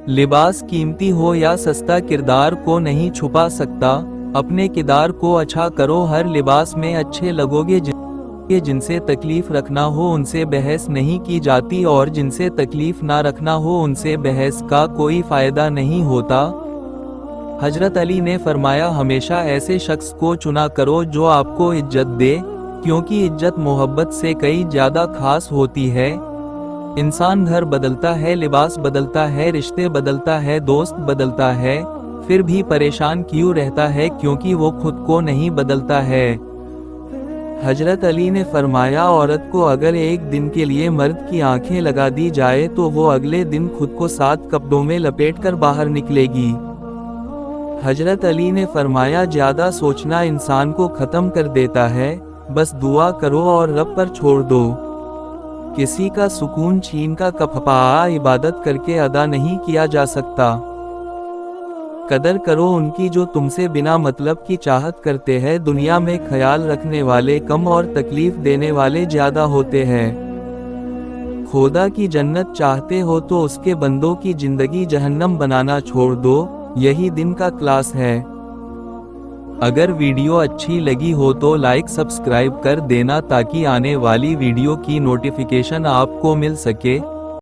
लिबास कीमती हो या सस्ता किरदार को नहीं छुपा सकता। अपने किरदार को अच्छा करो, हर लिबास में अच्छे लगोगे। जिनसे तकलीफ रखना हो उनसे बहस नहीं की जाती, और जिनसे तकलीफ ना रखना हो उनसे बहस का कोई फायदा नहीं होता। हजरत अली ने फरमाया, हमेशा ऐसे शख्स को चुना करो जो आपको इज्जत दे, क्योंकि इज्जत मोहब्बत से कई ज्यादा खास होती है। इंसान घर बदलता है, लिबास बदलता है, रिश्ते बदलता है, दोस्त बदलता है, फिर भी परेशान क्यों रहता है? क्योंकि वो खुद को नहीं बदलता है। हजरत अली ने फरमाया, औरत को अगर एक दिन के लिए मर्द की आंखें लगा दी जाए तो वो अगले दिन खुद को 7 कपड़ों में लपेटकर बाहर निकलेगी। हजरत अली ने फरमाया, ज्यादा सोचना इंसान को खत्म कर देता है, बस दुआ करो और रब पर छोड़ दो। किसी का सुकून छीन का कफपा इबादत करके अदा नहीं किया जा सकता। कदर करो उनकी जो तुमसे बिना मतलब की चाहत करते हैं। दुनिया में ख्याल रखने वाले कम और तकलीफ देने वाले ज्यादा होते हैं। खुदा की जन्नत चाहते हो तो उसके बंदों की जिंदगी जहन्नम बनाना छोड़ दो। यही दिन का क्लास है। अगर वीडियो अच्छी लगी हो तो लाइक सब्सक्राइब कर देना ताकि आने वाली वीडियो की नोटिफिकेशन आपको मिल सके।